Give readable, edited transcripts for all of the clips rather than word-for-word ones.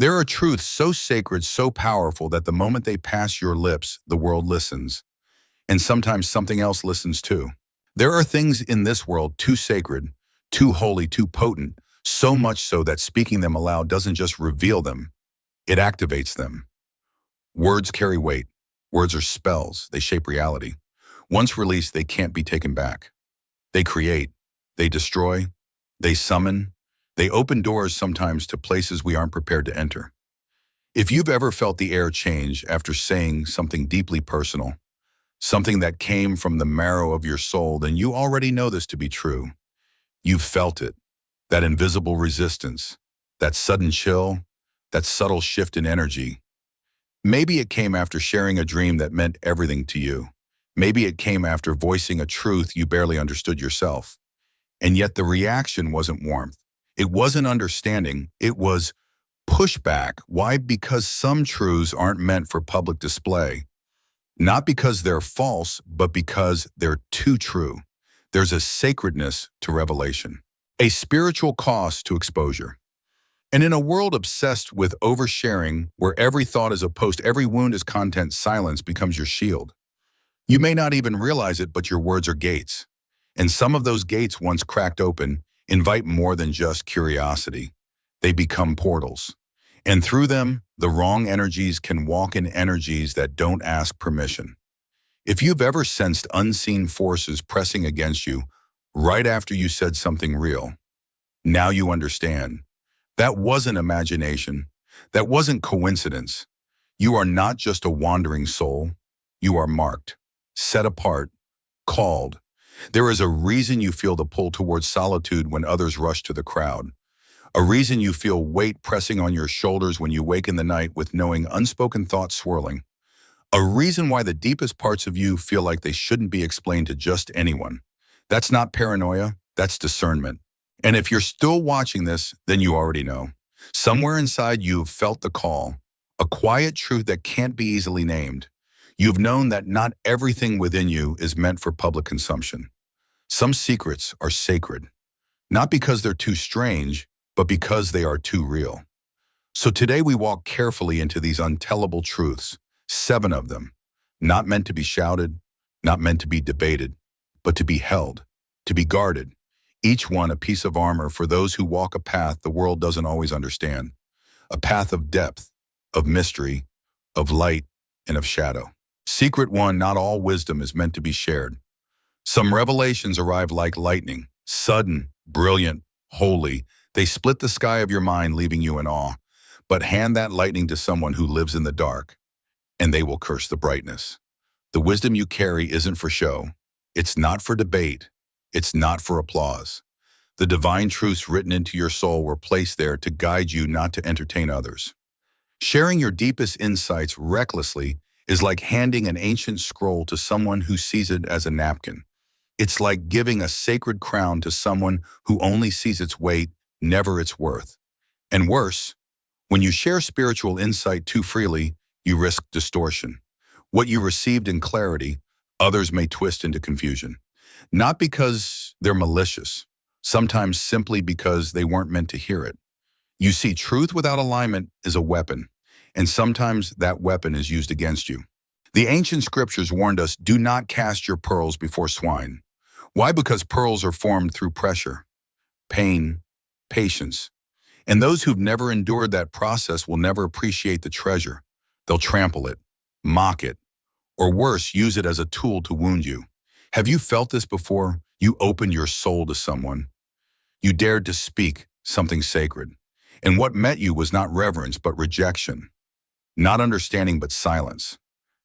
There are truths so sacred, so powerful that the moment they pass your lips, the world listens. And sometimes something else listens too. There are things in this world too sacred, too holy, too potent, so much so that speaking them aloud doesn't just reveal them, it activates them. Words carry weight. Words are spells. They shape reality. Once released, they can't be taken back. They create. They destroy. They summon. They open doors sometimes to places we aren't prepared to enter. If you've ever felt the air change after saying something deeply personal, something that came from the marrow of your soul, then you already know this to be true. You've felt it. That invisible resistance, that sudden chill, that subtle shift in energy. Maybe it came after sharing a dream that meant everything to you. Maybe it came after voicing a truth you barely understood yourself. And yet the reaction wasn't warmth. It wasn't understanding. It was pushback. Why? Because some truths aren't meant for public display. Not because they're false, but because they're too true. There's a sacredness to revelation, a spiritual cost to exposure. And in a world obsessed with oversharing, where every thought is a post, every wound is content, silence becomes your shield. You may not even realize it, but your words are gates. And some of those gates, once cracked open, invite more than just curiosity. They become portals. And through them, the wrong energies can walk in energies that don't ask permission. If you've ever sensed unseen forces pressing against you right after you said something real, now you understand. That wasn't imagination. That wasn't coincidence. You are not just a wandering soul. You are marked, set apart, called. There is a reason you feel the pull towards solitude when others rush to the crowd. A reason you feel weight pressing on your shoulders when you wake in the night with knowing unspoken thoughts swirling. A reason why the deepest parts of you feel like they shouldn't be explained to just anyone. That's not paranoia, that's discernment. And if you're still watching this, then you already know. Somewhere inside you've felt the call, a quiet truth that can't be easily named. You've known that not everything within you is meant for public consumption. Some secrets are sacred, not because they're too strange, but because they are too real. So today we walk carefully into these untellable truths, 7 of them, not meant to be shouted, not meant to be debated, but to be held, to be guarded. Each one a piece of armor for those who walk a path the world doesn't always understand. A path of depth, of mystery, of light, and of shadow. Secret 1, not all wisdom is meant to be shared. Some revelations arrive like lightning, sudden, brilliant, holy. They split the sky of your mind, leaving you in awe. But hand that lightning to someone who lives in the dark, and they will curse the brightness. The wisdom you carry isn't for show. It's not for debate. It's not for applause. The divine truths written into your soul were placed there to guide you, not to entertain others. Sharing your deepest insights recklessly is like handing an ancient scroll to someone who sees it as a napkin. It's like giving a sacred crown to someone who only sees its weight, never its worth. And worse, when you share spiritual insight too freely, you risk distortion. What you received in clarity, others may twist into confusion. Not because they're malicious, sometimes simply because they weren't meant to hear it. You see, truth without alignment is a weapon, and sometimes that weapon is used against you. The ancient scriptures warned us, do not cast your pearls before swine. Why? Because pearls are formed through pressure, pain, patience. And those who've never endured that process will never appreciate the treasure. They'll trample it, mock it, or worse, use it as a tool to wound you. Have you felt this before? You opened your soul to someone. You dared to speak something sacred. And what met you was not reverence, but rejection. Not understanding, but silence.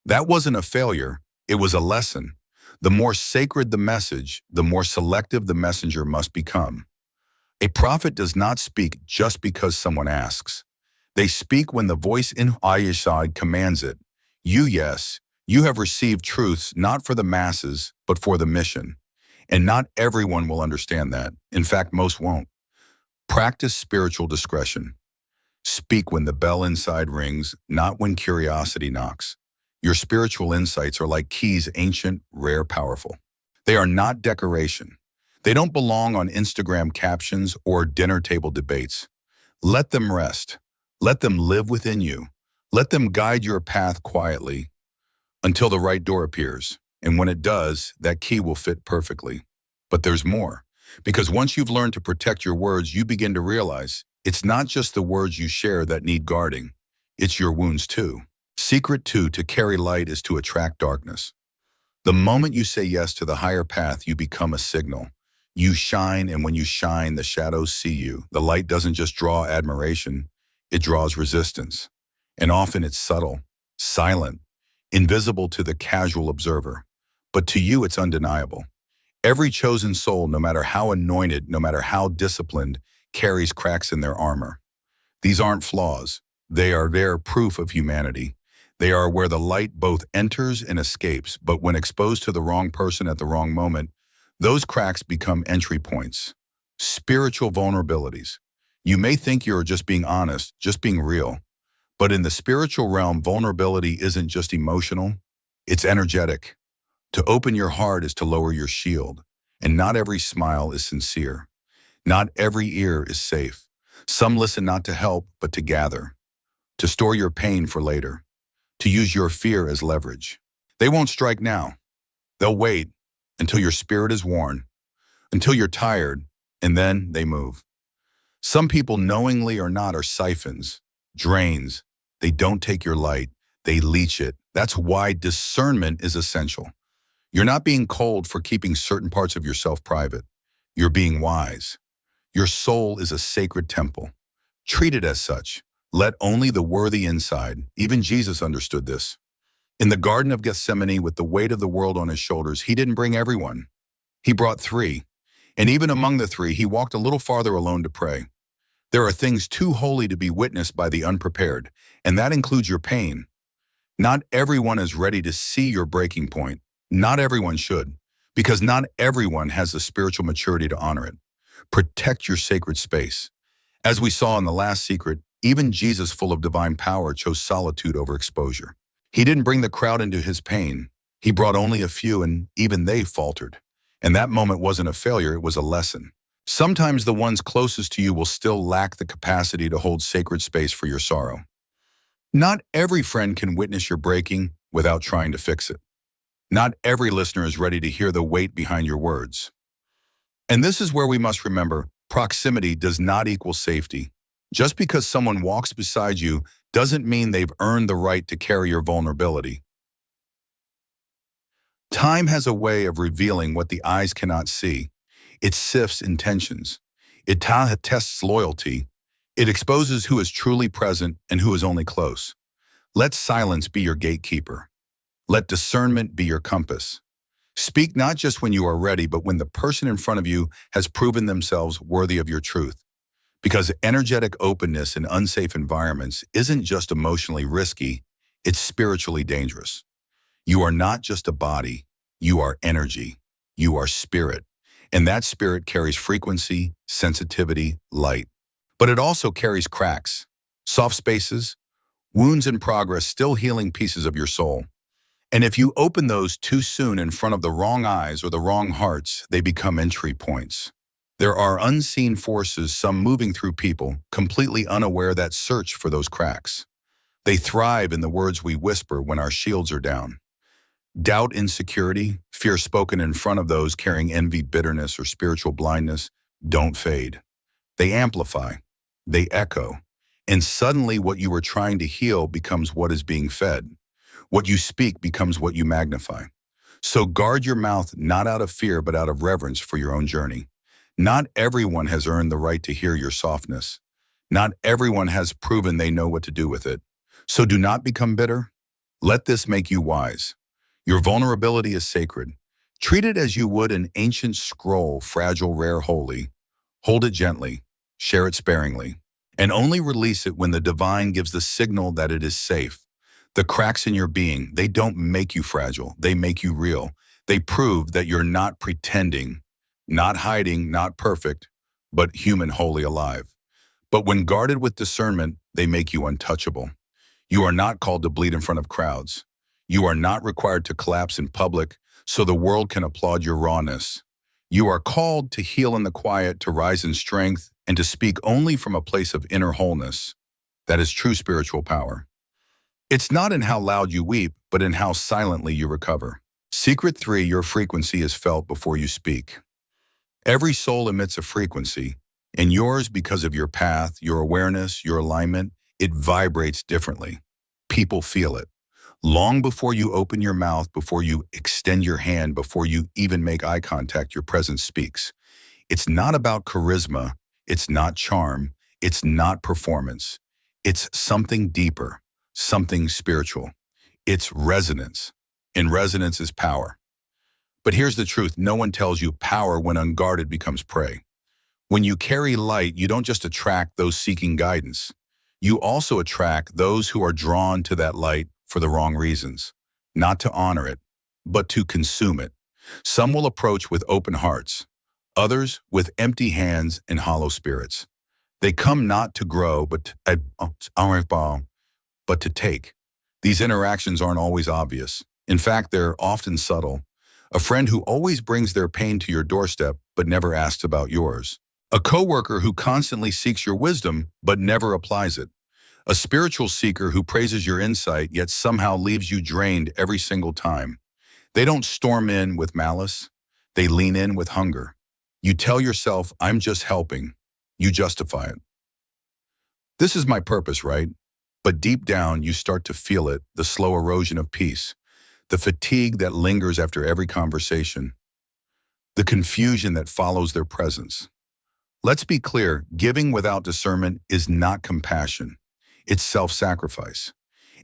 That wasn't a failure. It was a lesson. The more sacred the message, the more selective the messenger must become. A prophet does not speak just because someone asks. They speak when the voice in Ayashad commands it. Yes, you have received truths not for the masses, but for the mission. And not everyone will understand that. In fact, most won't. Practice spiritual discretion. Speak when the bell inside rings, not when curiosity knocks. Your spiritual insights are like keys, ancient, rare, powerful. They are not decoration. They don't belong on Instagram captions or dinner table debates. Let them rest. Let them live within you. Let them guide your path quietly until the right door appears. And when it does, that key will fit perfectly. But there's more. Because once you've learned to protect your words, you begin to realize it's not just the words you share that need guarding. It's your wounds too. Secret two to carry light is to attract darkness. The moment you say yes to the higher path, you become a signal. You shine, and when you shine, the shadows see you. The light doesn't just draw admiration, it draws resistance. And often it's subtle, silent, invisible to the casual observer. But to you, it's undeniable. Every chosen soul, no matter how anointed, no matter how disciplined, carries cracks in their armor. These aren't flaws. They are their proof of humanity. They are where the light both enters and escapes, but when exposed to the wrong person at the wrong moment, those cracks become entry points. Spiritual vulnerabilities. You may think you're just being honest, just being real, but in the spiritual realm, vulnerability isn't just emotional, it's energetic. To open your heart is to lower your shield, and not every smile is sincere. Not every ear is safe. Some listen not to help, but to gather, to store your pain for later, to use your fear as leverage. They won't strike now. They'll wait until your spirit is worn, until you're tired, and then they move. Some people, knowingly or not, are siphons, drains. They don't take your light, they leech it. That's why discernment is essential. You're not being cold for keeping certain parts of yourself private. You're being wise. Your soul is a sacred temple. Treat it as such. Let only the worthy inside. Even Jesus understood this. In the Garden of Gethsemane, with the weight of the world on his shoulders, he didn't bring everyone. He brought three. And even among the three, he walked a little farther alone to pray. There are things too holy to be witnessed by the unprepared, and that includes your pain. Not everyone is ready to see your breaking point. Not everyone should, because not everyone has the spiritual maturity to honor it. Protect your sacred space. As we saw in the last secret, even Jesus, full of divine power, chose solitude over exposure. He didn't bring the crowd into his pain. He brought only a few, and even they faltered. And that moment wasn't a failure, it was a lesson. Sometimes the ones closest to you will still lack the capacity to hold sacred space for your sorrow. Not every friend can witness your breaking without trying to fix it. Not every listener is ready to hear the weight behind your words. And this is where we must remember, proximity does not equal safety. Just because someone walks beside you doesn't mean they've earned the right to carry your vulnerability. Time has a way of revealing what the eyes cannot see. It sifts intentions. It tests loyalty. It exposes who is truly present and who is only close. Let silence be your gatekeeper. Let discernment be your compass. Speak not just when you are ready, but when the person in front of you has proven themselves worthy of your truth. Because energetic openness in unsafe environments isn't just emotionally risky, it's spiritually dangerous. You are not just a body, you are energy, you are spirit. And that spirit carries frequency, sensitivity, light. But it also carries cracks, soft spaces, wounds in progress, still healing pieces of your soul. And if you open those too soon in front of the wrong eyes or the wrong hearts, they become entry points. There are unseen forces, some moving through people, completely unaware that search for those cracks. They thrive in the words we whisper when our shields are down. Doubt, insecurity, fear spoken in front of those carrying envy, bitterness, or spiritual blindness don't fade. They amplify, they echo, and suddenly what you were trying to heal becomes what is being fed. What you speak becomes what you magnify. So guard your mouth not out of fear but out of reverence for your own journey. Not everyone has earned the right to hear your softness. Not everyone has proven they know what to do with it. So do not become bitter. Let this make you wise. Your vulnerability is sacred. Treat it as you would an ancient scroll, fragile, rare, holy. Hold it gently. Share it sparingly. And only release it when the divine gives the signal that it is safe. The cracks in your being, they don't make you fragile. They make you real. They prove that you're not pretending, not hiding, not perfect, but human, wholly alive. But when guarded with discernment, they make you untouchable. You are not called to bleed in front of crowds. You are not required to collapse in public so the world can applaud your rawness. You are called to heal in the quiet, to rise in strength, and to speak only from a place of inner wholeness. That is true spiritual power. It's not in how loud you weep, but in how silently you recover. Secret 3, your frequency is felt before you speak. Every soul emits a frequency, and yours, because of your path, your awareness, your alignment, it vibrates differently. People feel it. Long before you open your mouth, before you extend your hand, before you even make eye contact, your presence speaks. It's not about charisma. It's not charm. It's not performance. It's something deeper, something spiritual. It's resonance. And resonance is power. But here's the truth. No one tells you power when unguarded becomes prey. When you carry light, you don't just attract those seeking guidance. You also attract those who are drawn to that light for the wrong reasons. Not to honor it, but to consume it. Some will approach with open hearts. Others with empty hands and hollow spirits. They come not to grow, but to take. These interactions aren't always obvious. In fact, they're often subtle. A friend who always brings their pain to your doorstep, but never asks about yours. A coworker who constantly seeks your wisdom, but never applies it. A spiritual seeker who praises your insight, yet somehow leaves you drained every single time. They don't storm in with malice. They lean in with hunger. You tell yourself, I'm just helping. You justify it. This is my purpose, right? But deep down, you start to feel it, the slow erosion of peace, the fatigue that lingers after every conversation, the confusion that follows their presence. Let's be clear, giving without discernment is not compassion. It's self-sacrifice.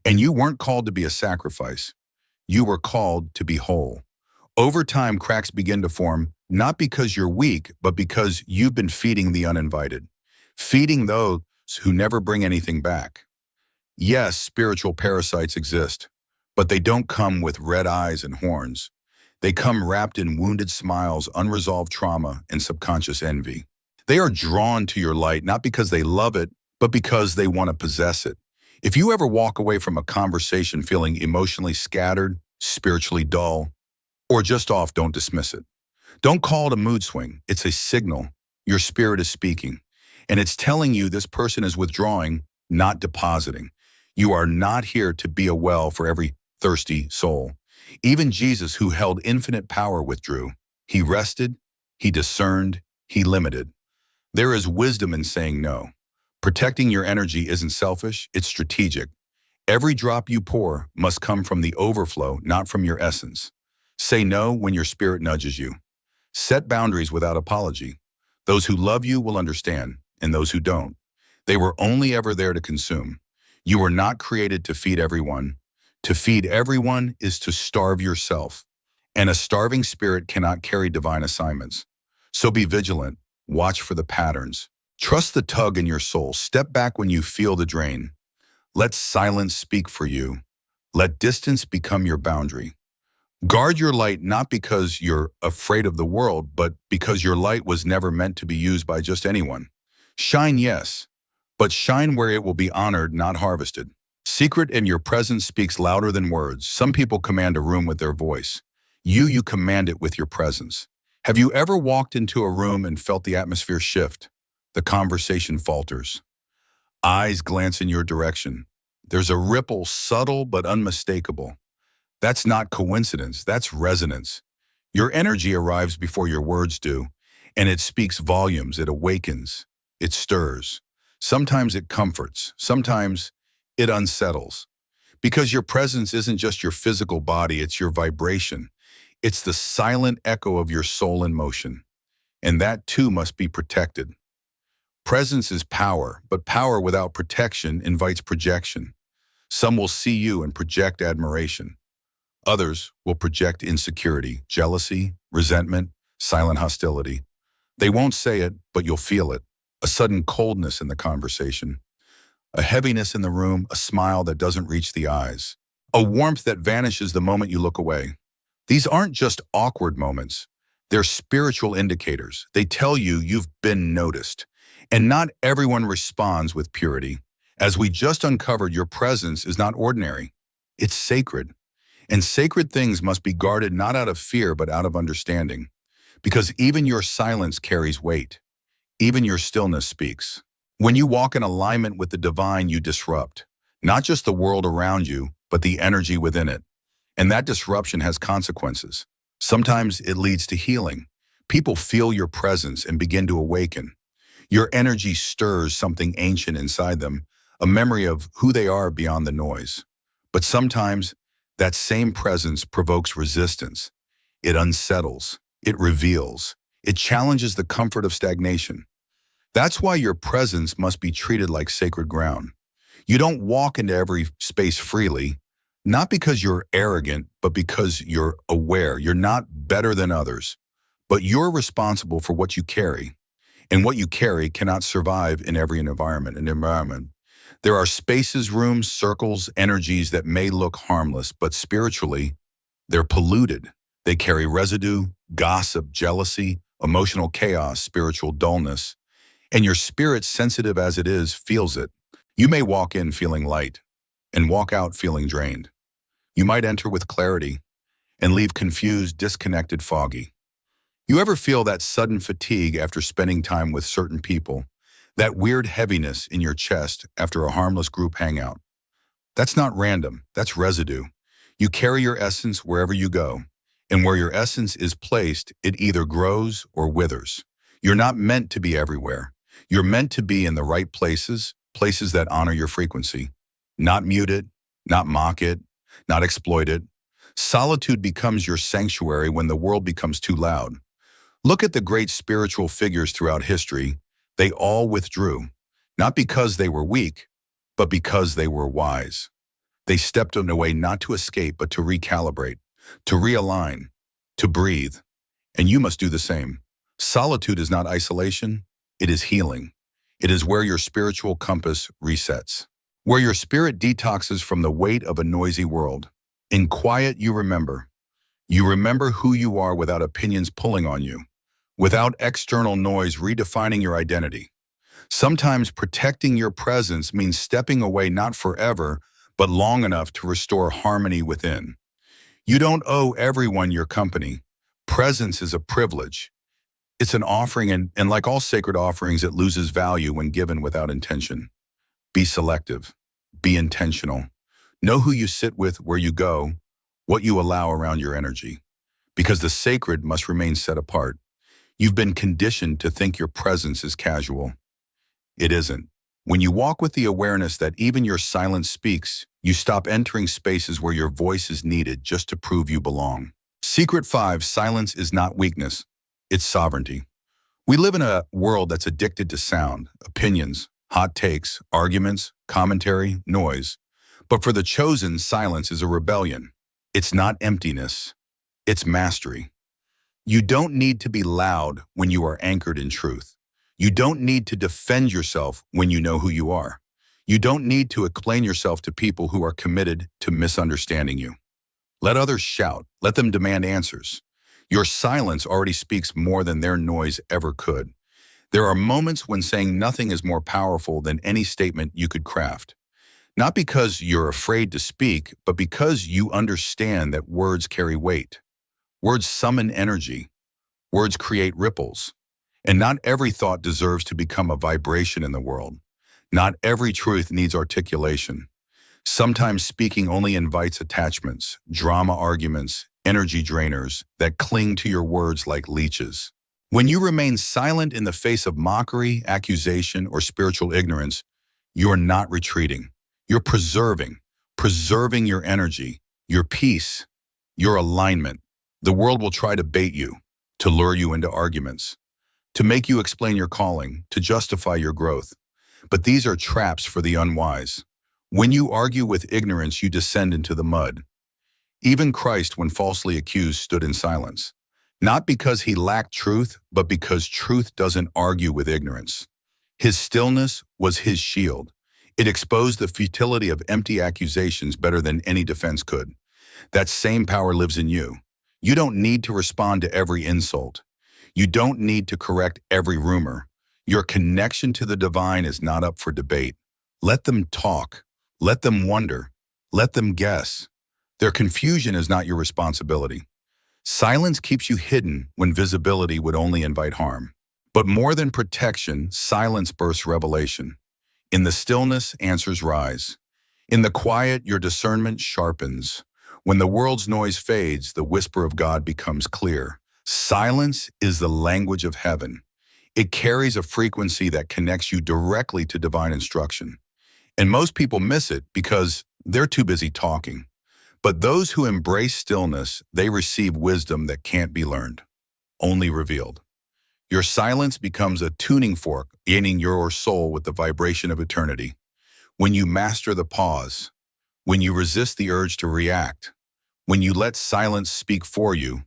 And you weren't called to be a sacrifice. You were called to be whole. Over time, cracks begin to form, not because you're weak, but because you've been feeding the uninvited, feeding those who never bring anything back. Yes, spiritual parasites exist, but they don't come with red eyes and horns. They come wrapped in wounded smiles, unresolved trauma, and subconscious envy. They are drawn to your light not because they love it, but because they want to possess it. If you ever walk away from a conversation feeling emotionally scattered, spiritually dull, or just off, don't dismiss it. Don't call it a mood swing. It's a signal. Your spirit is speaking, and it's telling you this person is withdrawing, not depositing. You are not here to be a well for every thirsty soul. Even Jesus, who held infinite power, withdrew. He rested, he discerned, he limited. There is wisdom in saying no. Protecting your energy isn't selfish, it's strategic. Every drop you pour must come from the overflow, not from your essence. Say no when your spirit nudges you. Set boundaries without apology. Those who love you will understand, and those who don't. They were only ever there to consume. You were not created to feed everyone. To feed everyone is to starve yourself. And a starving spirit cannot carry divine assignments. So be vigilant. Watch for the patterns. Trust the tug in your soul. Step back when you feel the drain. Let silence speak for you. Let distance become your boundary. Guard your light not because you're afraid of the world, but because your light was never meant to be used by just anyone. Shine, yes, but shine where it will be honored, not harvested. Secret in your presence speaks louder than words. Some people command a room with their voice. You command it with your presence. Have you ever walked into a room and felt the atmosphere shift? The conversation falters. Eyes glance in your direction. There's a ripple, subtle but unmistakable. That's not coincidence, that's resonance. Your energy arrives before your words do, and it speaks volumes, it awakens, it stirs. Sometimes it comforts, sometimes it unsettles. Because your presence isn't just your physical body, it's your vibration. It's the silent echo of your soul in motion. And that too must be protected. Presence is power, but power without protection invites projection. Some will see you and project admiration. Others will project insecurity, jealousy, resentment, silent hostility. They won't say it, but you'll feel it. A sudden coldness in the conversation. A heaviness in the room, a smile that doesn't reach the eyes. A warmth that vanishes the moment you look away. These aren't just awkward moments. They're spiritual indicators. They tell you you've been noticed. And not everyone responds with purity. As we just uncovered, your presence is not ordinary. It's sacred. And sacred things must be guarded not out of fear, but out of understanding. Because even your silence carries weight. Even your stillness speaks. When you walk in alignment with the divine, you disrupt, not just the world around you, but the energy within it. And that disruption has consequences. Sometimes it leads to healing. People feel your presence and begin to awaken. Your energy stirs something ancient inside them, a memory of who they are beyond the noise. But sometimes that same presence provokes resistance. It unsettles, it reveals, it challenges the comfort of stagnation. That's why your presence must be treated like sacred ground. You don't walk into every space freely, not because you're arrogant, but because you're aware. You're not better than others, but you're responsible for what you carry. And what you carry cannot survive in every environment. There are spaces, rooms, circles, energies that may look harmless, but spiritually, they're polluted. They carry residue, gossip, jealousy, emotional chaos, spiritual dullness. And your spirit, sensitive as it is, feels it. You may walk in feeling light and walk out feeling drained. You might enter with clarity and leave confused, disconnected, foggy. You ever feel that sudden fatigue after spending time with certain people? That weird heaviness in your chest after a harmless group hangout? That's not random, that's residue. You carry your essence wherever you go, and where your essence is placed, it either grows or withers. You're not meant to be everywhere. You're meant to be in the right places, places that honor your frequency. Not mute it, not mock it, not exploit it. Solitude becomes your sanctuary when the world becomes too loud. Look at the great spiritual figures throughout history. They all withdrew, not because they were weak, but because they were wise. They stepped away not to escape, but to recalibrate, to realign, to breathe. And you must do the same. Solitude is not isolation, it is healing. It is where your spiritual compass resets, where your spirit detoxes from the weight of a noisy world. In quiet, you remember. You remember who you are without opinions pulling on you, without external noise redefining your identity. Sometimes protecting your presence means stepping away not forever, but long enough to restore harmony within. You don't owe everyone your company. Presence is a privilege. It's an offering, and like all sacred offerings, it loses value when given without intention. Be selective. Be intentional. Know who you sit with, where you go, what you allow around your energy. Because the sacred must remain set apart. You've been conditioned to think your presence is casual. It isn't. When you walk with the awareness that even your silence speaks, you stop entering spaces where your voice is needed just to prove you belong. Secret 5, silence is not weakness, it's sovereignty. We live in a world that's addicted to sound, opinions, hot takes, arguments, commentary, noise. But for the chosen, silence is a rebellion. It's not emptiness, it's mastery. You don't need to be loud when you are anchored in truth. You don't need to defend yourself when you know who you are. You don't need to explain yourself to people who are committed to misunderstanding you. Let others shout. Let them demand answers. Your silence already speaks more than their noise ever could. There are moments when saying nothing is more powerful than any statement you could craft. Not because you're afraid to speak, but because you understand that words carry weight. Words summon energy. Words create ripples. And not every thought deserves to become a vibration in the world. Not every truth needs articulation. Sometimes speaking only invites attachments, drama arguments, energy drainers that cling to your words like leeches. When you remain silent in the face of mockery, accusation, or spiritual ignorance, you're not retreating. You're preserving your energy, your peace, your alignment. The world will try to bait you, to lure you into arguments, to make you explain your calling, to justify your growth. But these are traps for the unwise. When you argue with ignorance, you descend into the mud. Even Christ, when falsely accused, stood in silence. Not because he lacked truth, but because truth doesn't argue with ignorance. His stillness was his shield. It exposed the futility of empty accusations better than any defense could. That same power lives in you. You don't need to respond to every insult. You don't need to correct every rumor. Your connection to the divine is not up for debate. Let them talk. Let them wonder. Let them guess. Their confusion is not your responsibility. Silence keeps you hidden when visibility would only invite harm. But more than protection, silence bursts revelation. In the stillness, answers rise. In the quiet, your discernment sharpens. When the world's noise fades, the whisper of God becomes clear. Silence is the language of heaven. It carries a frequency that connects you directly to divine instruction. And most people miss it because they're too busy talking. But those who embrace stillness, they receive wisdom that can't be learned, only revealed. Your silence becomes a tuning fork, gaining your soul with the vibration of eternity. When you master the pause, when you resist the urge to react, when you let silence speak for you,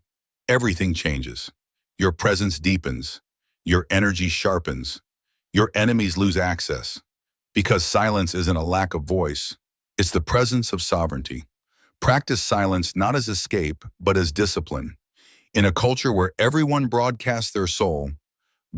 everything changes. Your presence deepens. Your energy sharpens. Your enemies lose access. Because silence isn't a lack of voice, it's the presence of sovereignty. Practice silence not as escape, but as discipline. In a culture where everyone broadcasts their soul,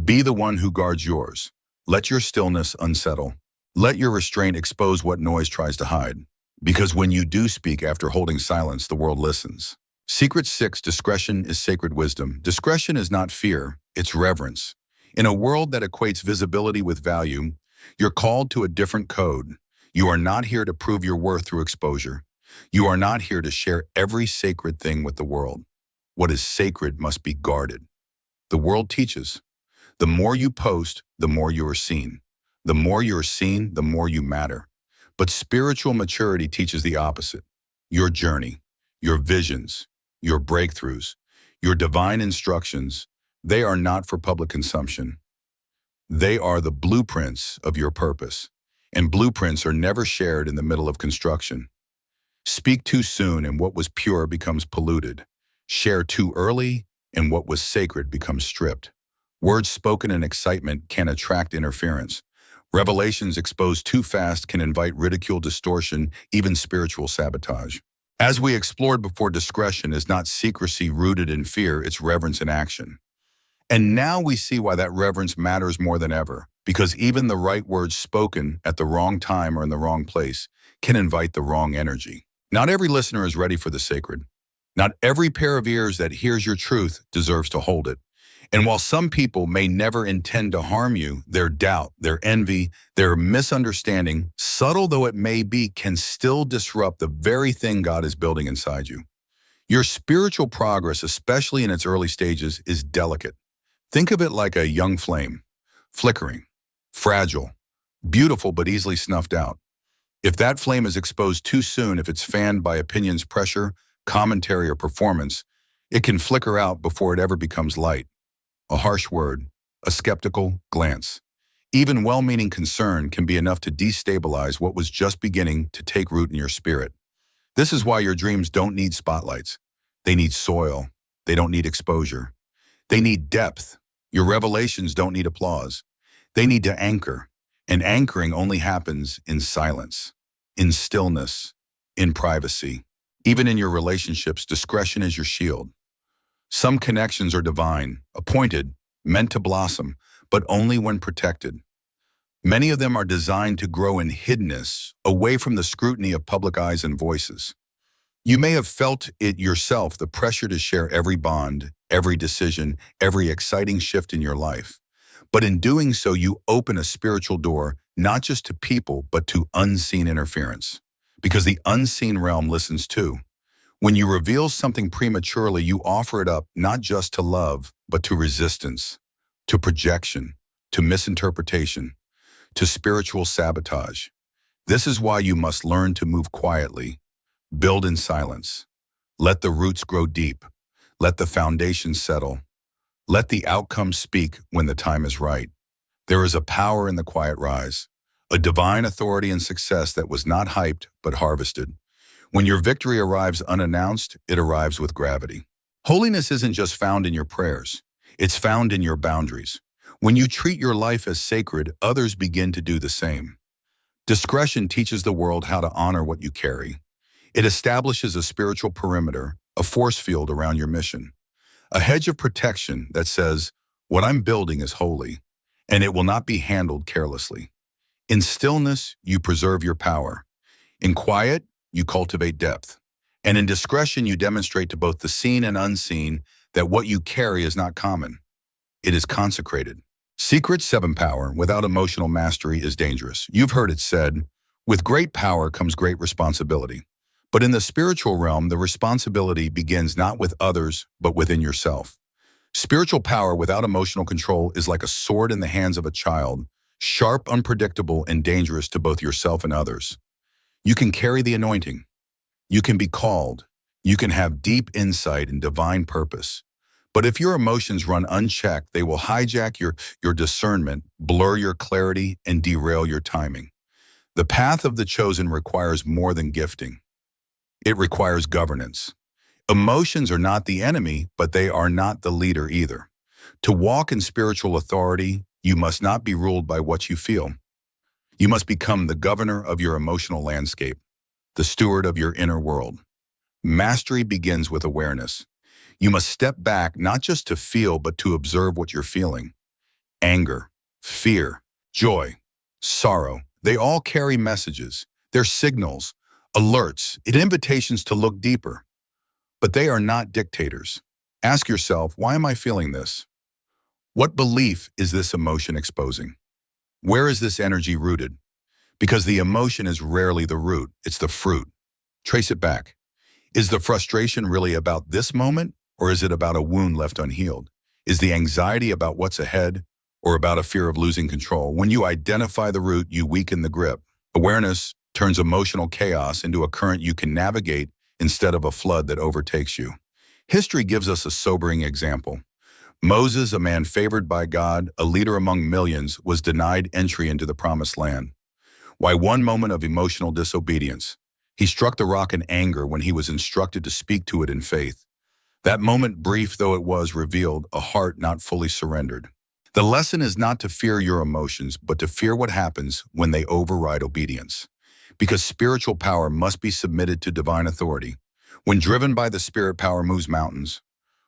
be the one who guards yours. Let your stillness unsettle. Let your restraint expose what noise tries to hide. Because when you do speak after holding silence, the world listens. Secret 6, discretion is sacred wisdom. Discretion is not fear, it's reverence. In a world that equates visibility with value, you're called to a different code. You are not here to prove your worth through exposure. You are not here to share every sacred thing with the world. What is sacred must be guarded. The world teaches. The more you post, the more you are seen. The more you are seen, the more you matter. But spiritual maturity teaches the opposite. Your journey, your visions, your breakthroughs, your divine instructions, they are not for public consumption. They are the blueprints of your purpose. And blueprints are never shared in the middle of construction. Speak too soon and what was pure becomes polluted. Share too early and what was sacred becomes stripped. Words spoken in excitement can attract interference. Revelations exposed too fast can invite ridicule, distortion, even spiritual sabotage. As we explored before, discretion is not secrecy rooted in fear, it's reverence in action. And now we see why that reverence matters more than ever, because even the right words spoken at the wrong time or in the wrong place can invite the wrong energy. Not every listener is ready for the sacred. Not every pair of ears that hears your truth deserves to hold it. And while some people may never intend to harm you, their doubt, their envy, their misunderstanding, subtle though it may be, can still disrupt the very thing God is building inside you. Your spiritual progress, especially in its early stages, is delicate. Think of it like a young flame, flickering, fragile, beautiful but easily snuffed out. If that flame is exposed too soon, if it's fanned by opinions, pressure, commentary, or performance, it can flicker out before it ever becomes light. A harsh word, a skeptical glance, even well-meaning concern can be enough to destabilize what was just beginning to take root in your spirit. This is why your dreams don't need spotlights. They need soil. They don't need exposure. They need depth. Your revelations don't need applause. They need to anchor. And anchoring only happens in silence, in stillness, in privacy. Even in your relationships, discretion is your shield. Some connections are divine, appointed, meant to blossom, but only when protected. Many of them are designed to grow in hiddenness, away from the scrutiny of public eyes and voices. You may have felt it yourself, the pressure to share every bond, every decision, every exciting shift in your life. But in doing so, you open a spiritual door, not just to people, but to unseen interference. Because the unseen realm listens too. When you reveal something prematurely, you offer it up not just to love, but to resistance, to projection, to misinterpretation, to spiritual sabotage. This is why you must learn to move quietly, build in silence. Let the roots grow deep. Let the foundation settle. Let the outcome speak when the time is right. There is a power in the quiet rise, a divine authority and success that was not hyped but harvested. When your victory arrives unannounced, it arrives with gravity. Holiness isn't just found in your prayers. It's found in your boundaries. When you treat your life as sacred, others begin to do the same. Discretion teaches the world how to honor what you carry. It establishes a spiritual perimeter, a force field around your mission, a hedge of protection that says, what I'm building is holy, and it will not be handled carelessly. In stillness, you preserve your power. In quiet, you cultivate depth. And in discretion, you demonstrate to both the seen and unseen that what you carry is not common. It is consecrated. Secret 7 power without emotional mastery is dangerous. You've heard it said, with great power comes great responsibility. But in the spiritual realm, the responsibility begins not with others, but within yourself. Spiritual power without emotional control is like a sword in the hands of a child, sharp, unpredictable, and dangerous to both yourself and others. You can carry the anointing. You can be called. You can have deep insight and divine purpose. But if your emotions run unchecked, they will hijack your discernment, blur your clarity, and derail your timing. The path of the chosen requires more than gifting. It requires governance. Emotions are not the enemy, but they are not the leader either. To walk in spiritual authority, you must not be ruled by what you feel. You must become the governor of your emotional landscape, the steward of your inner world. Mastery begins with awareness. You must step back not just to feel, but to observe what you're feeling. Anger, fear, joy, sorrow, they all carry messages. They're signals, alerts, and invitations to look deeper. But they are not dictators. Ask yourself, why am I feeling this? What belief is this emotion exposing? Where is this energy rooted? Because the emotion is rarely the root, it's the fruit. Trace it back. Is the frustration really about this moment, or is it about a wound left unhealed? Is the anxiety about what's ahead, or about a fear of losing control? When you identify the root, you weaken the grip. Awareness turns emotional chaos into a current you can navigate instead of a flood that overtakes you. History gives us a sobering example. Moses, a man favored by God, a leader among millions, was denied entry into the promised land. Why? One moment of emotional disobedience. He struck the rock in anger when he was instructed to speak to it in faith. That moment, brief though it was, revealed a heart not fully surrendered. The lesson is not to fear your emotions, but to fear what happens when they override obedience. Because spiritual power must be submitted to divine authority. When driven by the Spirit, power moves mountains.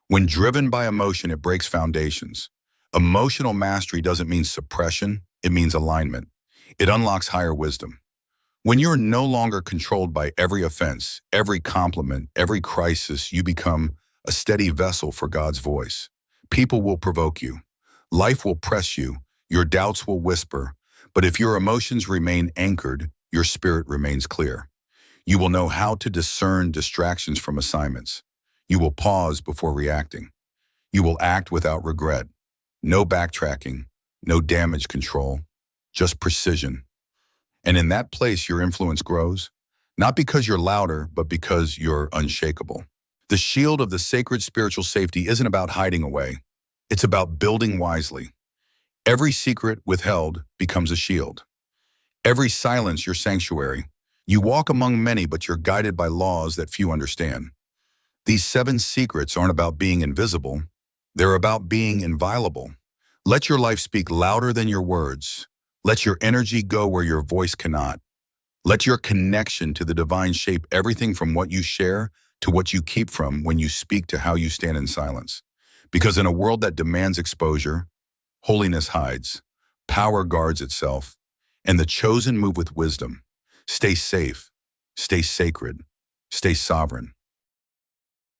When driven by emotion, it breaks foundations. Emotional mastery doesn't mean suppression, it means alignment. It unlocks higher wisdom. When you're no longer controlled by every offense, every compliment, every crisis, you become a steady vessel for God's voice. People will provoke you. Life will press you. Your doubts will whisper. But if your emotions remain anchored, your spirit remains clear. You will know how to discern distractions from assignments. You will pause before reacting. You will act without regret. No backtracking, no damage control, just precision. And in that place, your influence grows, not because you're louder, but because you're unshakable. The shield of the sacred spiritual safety isn't about hiding away. It's about building wisely. Every secret withheld becomes a shield. Every silence your sanctuary. You walk among many, but you're guided by laws that few understand. These 7 secrets aren't about being invisible. They're about being inviolable. Let your life speak louder than your words. Let your energy go where your voice cannot. Let your connection to the divine shape everything from what you share to what you keep from when you speak to how you stand in silence. Because in a world that demands exposure, holiness hides, power guards itself, and the chosen move with wisdom. Stay safe, stay sacred, stay sovereign.